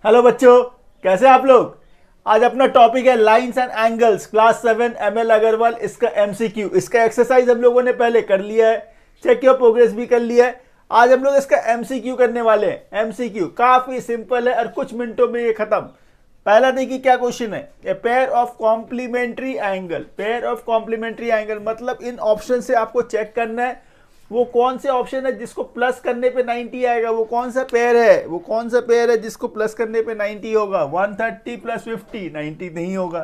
Hello बच्चों, कैसे आप लोग। आज अपना टॉपिक है lines and angles, class 7 ML Agarwal. इसका एमसीक्यू, इसका एक्सरसाइज हम लोगों ने पहले कर लिया है, चेक योर प्रोग्रेस भी कर लिया है। आज हम लोग इसका एमसीक्यू करने वाले हैं। एमसीक्यू काफी सिंपल है और कुछ मिनटों में ये खत्म। पहला देखिए क्या क्वेश्चन है, a pair of complementary angle. Pair of complementary angle मतलब इन ऑप्शन से आपको चेक करना है वो कौन से ऑप्शन है जिसको प्लस करने पे 90 आएगा। वो कौन सा पेयर है, वो कौन सा पेयर है जिसको प्लस करने पे 90 होगा। 130 प्लस 50 90 नहीं होगा।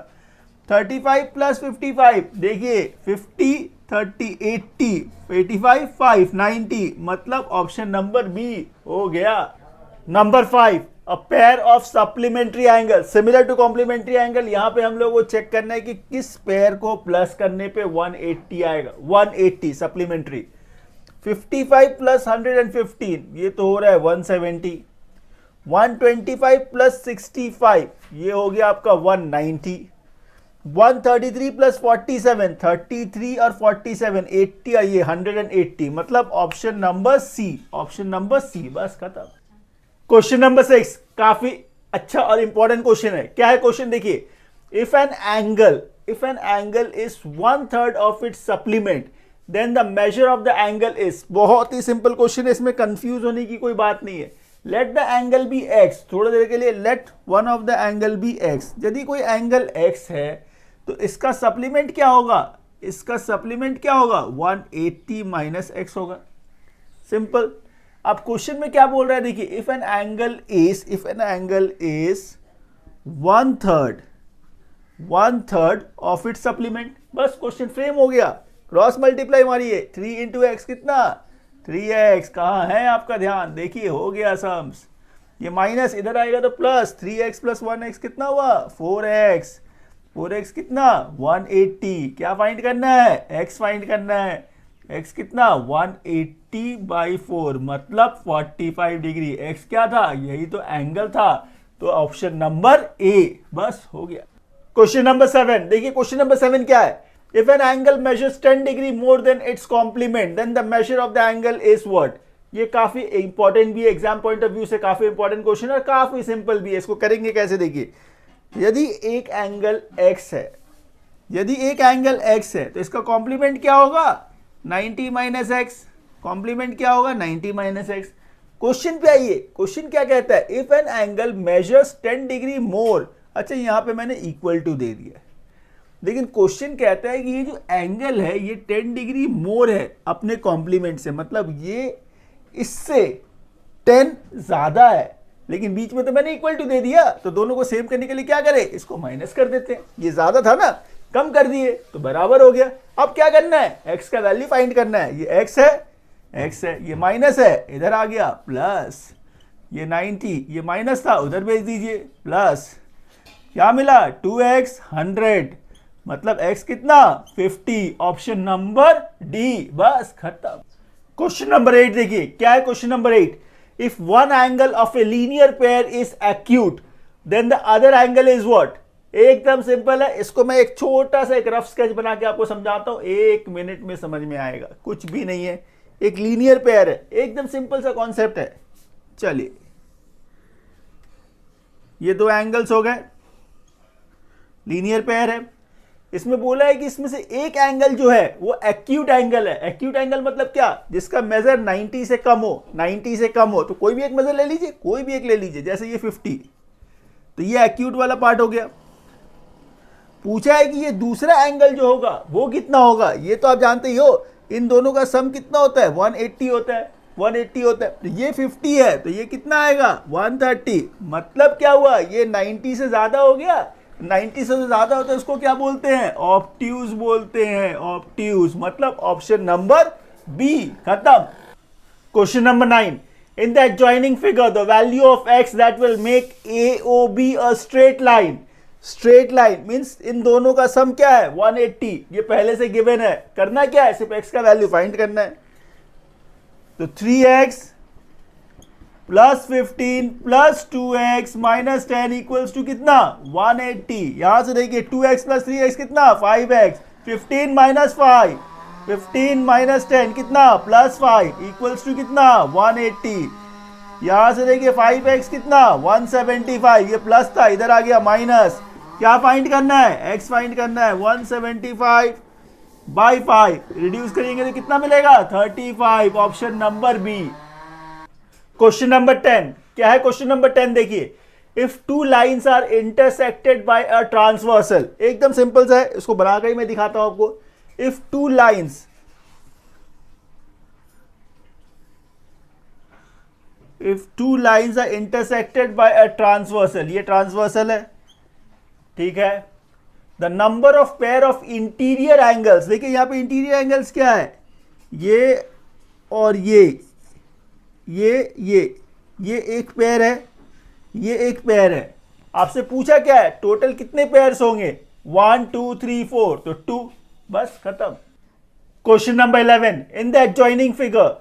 35 प्लस 55 देखिए 50 30 80 85 5 90 मतलब ऑप्शन नंबर बी हो गया। Number 5, a pair of supplementary angle similar to complementary angle. यहां पे हम लोग को चेक करना है कि किस पेयर को प्लस करने पे 180 आएगा। 180 सप्लीमेंट्री। 55 प्लस 115 ये तो हो रहा है 170। 125 प्लस 65 ये हो गया आपका 190। 133 प्लस 47 33 और 47 80 और ये 180 मतलब option number C. Option number C, बस खत्म। क्वेश्चन नंबर 6 काफी अच्छा और इंपॉर्टेंट क्वेश्चन है। क्या है क्वेश्चन देखिए, if an angle is 1/3 of its supplement then the measure of the angle is. बहुत ही सिंपल क्वेश्चन है, इसमें कंफ्यूज होने की कोई बात नहीं है। Let the angle be x, थोड़ी देर के लिए let one of the angle be x. यदि कोई एंगल एक्स है तो इसका सप्लीमेंट क्या होगा, इसका सप्लीमेंट क्या होगा 180 माइनस एक्स होगा। सिंपल। अब क्वेश्चन में क्या बोल रहा है देखिए, if an angle is 1/3 of its supplement. बस क्वेश्चन फ्रेम हो गया। क्रॉस मल्टीप्लाई मारिए, 3 इंटू एक्स कितना 3x। कहाँ है आपका ध्यान, देखिए हो गया सम्स। ये माइनस इधर आएगा तो प्लस, 3x प्लस 1x कितना हुआ 4x। 4x कितना 180। क्या फाइंड करना है, x फाइंड करना है। x कितना 180/4 मतलब 45 डिग्री। x क्या था, यही तो एंगल था, तो ऑप्शन नंबर ए। बस हो गया। क्वेश्चन नंबर 7 देखिए, क्वेश्चन नंबर 7 क्या है, if an angle measures 10 degree more than its complement then the measure of the angle is what। ये काफी इंपॉर्टेंट भी है, एग्जाम पॉइंट ऑफ व्यू से काफी इंपॉर्टेंट क्वेश्चन है और काफी सिंपल भी है। इसको करेंगे कैसे देखिए, यदि एक एंगल x है, तो इसका कॉम्प्लीमेंट क्या होगा 90 माइनस एक्स। कॉम्प्लीमेंट क्या होगा 90 माइनस एक्स। क्वेश्चन पे आइए, क्वेश्चन क्या कहता है, if an angle measures 10 degree more. अच्छा यहां पे मैंने इक्वल टू दे दिया, लेकिन क्वेश्चन कहता है कि ये जो एंगल है ये 10 डिग्री मोर है अपने कॉम्प्लीमेंट से, मतलब ये इससे 10 ज्यादा है, लेकिन बीच में तो मैंने इक्वल टू दे दिया। तो दोनों को सेम करने के लिए क्या करें, इसको माइनस कर देते हैं। ये ज्यादा था ना, कम कर दिए तो बराबर हो गया। अब क्या करना है, x का वैल्यू फाइंड करना है। ये x है, ये माइनस है, इधर आ गया प्लस। ये 90, ये माइनस था उधर भेज दीजिए प्लस। क्या मिला 2x 100 मतलब x कितना 50। ऑप्शन नंबर डी, बस खत्म। क्वेश्चन नंबर 8 देखिए, क्या है question number 8, if one angle of a linear pair is acute then the other angle is what. एकदम सिंपल है, इसको मैं एक छोटा सा एक रफ स्केच बना के आपको समझाता हूं, 1 मिनट में समझ में आएगा। कुछ भी नहीं है, एक लीनियर पेयर है, एकदम सिंपल सा कॉन्सेप्ट है। चलिए ये दो एंगल्स हो गए, लीनियर पेयर है। इसमें बोला है कि इसमें से एक एंगल जो है वो एक्यूट एंगल है। एक्यूट एंगल मतलब क्या, जिसका मेजर 90 से कम हो। 90 से कम हो तो कोई भी एक मेजर ले लीजिए, कोई भी एक ले लीजिए, जैसे ये 50, तो ये एक्यूट वाला पार्ट हो गया। पूछा है कि ये दूसरा एंगल जो होगा वो कितना होगा। ये तो आप जानते ही हो, इन दोनों का सम कितना होता है 180 होता है। 180 होता है, तो ये 50 है तो ये कितना आएगा 130। मतलब क्या हुआ, ये 90 से ज्यादा हो गया। 90 से ज्यादा होता है उसको क्या बोलते हैं, ऑब्ट्यूज बोलते हैं। ऑब्ट्यूज मतलब ऑप्शन नंबर बी, खत्म। Question number 9, in the adjoining figure the value of x that will make AOB a straight line. Straight line means इन दोनों का सम क्या है 180। ये पहले से गिवन है, करना क्या है, सिर्फ x का वैल्यू फाइंड करना है। तो 3x plus 15 plus 2x minus 10 equals to कितना 180। यहां से देखिए 2x प्लस 3x कितना 5x। 15 माइनस 5, 15 माइनस 10 कितना प्लस 5 इक्वल्स टू कितना 180। यहां से देखिए 5x कितना 175, ये प्लस था, इधर आ गया माइनस। क्या फाइंड करना है? x फाइंड करना है। 175 बाई 5 रिड्यूस करेंगे तो कितना मिलेगा? 35, option number B. Question number 10 क्या है? क्वेश्चन नंबर 10 देखिए, if two lines are intersected by a transversal, एकदम सिंपल सा है, इसको बनाकर ही मैं दिखाता हूं आपको। If two lines are intersected by a transversal, ये ट्रांसवर्सल है, ठीक है। The number of pair of interior angles, देखिए यहां पे इंटीरियर एंगल्स क्या है? ये और ये एक पेयर है, ये एक पेयर है। आपसे पूछा क्या है? टोटल कितने पेयर्स होंगे? 1 2 3 4, तो 2, बस खत्म। Question number 11, in the adjoining figure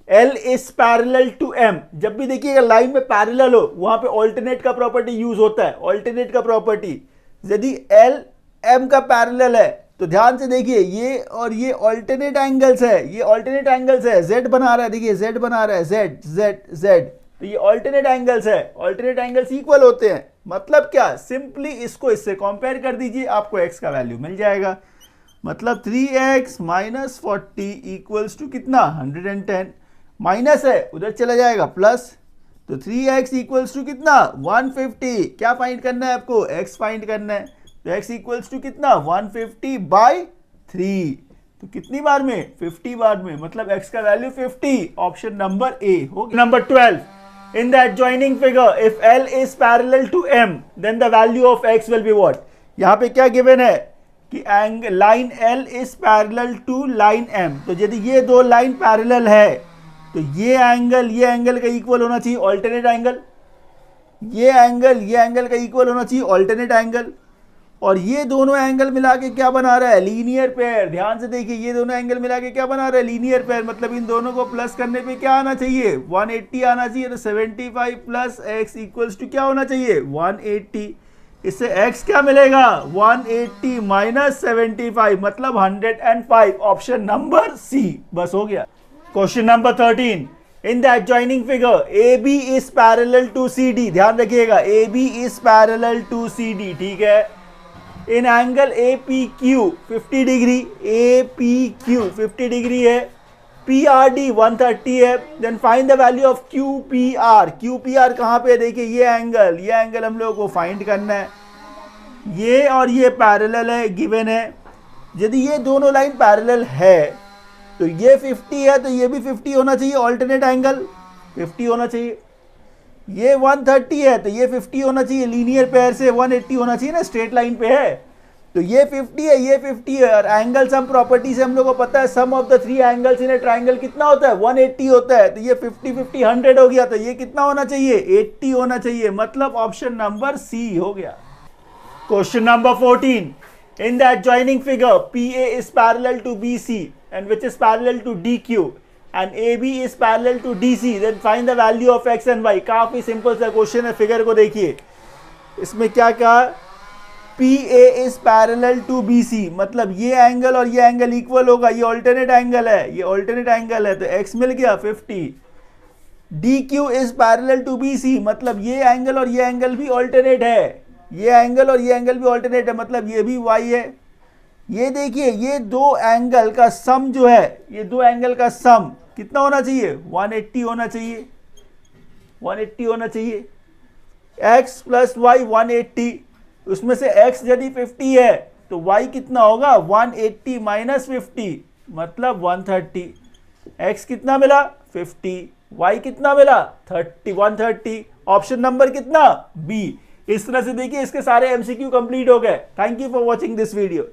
L is parallel to M, जब भी देखिएगा लाइन में पैरेलल हो वहां पे ऑल्टरनेट का प्रॉपर्टी यूज होता है, ऑल्टरनेट का प्रॉपर्टी। यदि L M का पैरेलल है तो ध्यान से देखिए, ये और ये ऑल्टरनेट एंगल्स है, ये ऑल्टरनेट एंगल्स है, Z बना रहा है, देखिए Z बना रहा है, Z, तो ये ऑल्टरनेट एंगल्स है, ऑल्टरनेट एंगल्स इक्वल होते हैं। मतलब क्या? सिंपली इसको इससे कंपेयर कर दीजिए, आपको x का वैल्यू मिल जाएगा। मतलब 3x माइनस 40 इक्वल्स टू कितना? 110। माइनस है उधर चला जाएगा प्लस, तो 3x इक्वल्स टू कितना? 150। क्या फाइंड करना है आपको? x फाइंड करना है, तो x इक्वल्स टू कितना? 150 बाई 3, तो कितनी बार में? 50 बार में, मतलब x का वैल्यू 50, ऑप्शन नंबर ए हो गया। Number 12, in the adjoining figure if L is parallel to M then the value of x will be what? यहां पे क्या गिवन है कि line L is parallel to line M, तो यदि ये दो लाइन पैरेलल है तो ये एंगल का इक्वल होना चाहिए ऑल्टरनेट एंगल, ये एंगल का इक्वल होना चाहिए ऑल्टरनेट एंगल, और ये दोनों एंगल मिला के क्या बना रहा है? Linear pair. ध्यान से देखिए, ये दोनों एंगल मिला के क्या बना रहा है? Linear pair. मतलब इन दोनों को प्लस करने पे क्या आना चाहिए? 180 आना चाहिए, तो 75 प्लस x इक्वल्स टू क्या होना चाहिए? 180। इससे x क्या मिलेगा? 180 माइनस 75, मतलब 105, ऑप्शन नंबर सी। बस हो गया। Question number 13, in the adjoining figure AB is parallel to CD, ध्यान रखिएगा AB is parallel to CD, ठीक है। In angle APQ 50 degree, APQ 50 degree है, PRD 130 है, then find the value of QPR। QPR कहाँ पे? देखिए ये एंगल हम लोगों को फाइंड करना है। ये और ये पैरेलल है, गिवन है। यदि ये दोनों लाइन पैरेलल है तो ये 50 है तो ये भी 50 होना चाहिए, ऑल्टरनेट एंगल 50 होना चाहिए। ये 130 है तो ये 50 होना चाहिए, लीनियर पेयर से 180 होना चाहिए ना, स्ट्रेट लाइन पे है, तो ये 50 है, ये 50 है। और एंगल सम प्रॉपर्टी से हम लोग को पता है sum of the three angles in a triangle कितना होता है? 180 होता है, तो ये 50 50 100 हो गया, तो ये कितना होना चाहिए? 80 होना चाहिए, मतलब ऑप्शन नंबर सी हो गया। Question number 14, in the adjoining figure PA is parallel to BC and which is parallel to DQ and AB is parallel to DC, then find the value of x and y। काफी simple सा question है, figure को देखिए। इसमें क्या कहा? PA is parallel to BC, मतलब ये एंगल और ये एंगल इक्वल होगा, ये ऑल्टरनेट एंगल है, ये ऑल्टरनेट एंगल है, तो x मिल गया 50। DQ is parallel to BC, मतलब ये एंगल और ये एंगल भी ऑल्टरनेट है, ये एंगल और ये एंगल भी ऑल्टरनेट है, मतलब ये भी y है। ये देखिए, ये दो एंगल का सम जो है, ये दो एंगल का सम कितना होना चाहिए? 180 होना चाहिए, 180 होना चाहिए। x प्लस वाई 180, उसमें से x यदि 50 है तो y कितना होगा? 180 माइनस 50, मतलब 130। x कितना मिला? 50, y कितना मिला? 30, 130, ऑप्शन नंबर कितना? बी। इस तरह से देखिए इसके सारे MCQ कंप्लीट हो गए। Thank you for watching this video.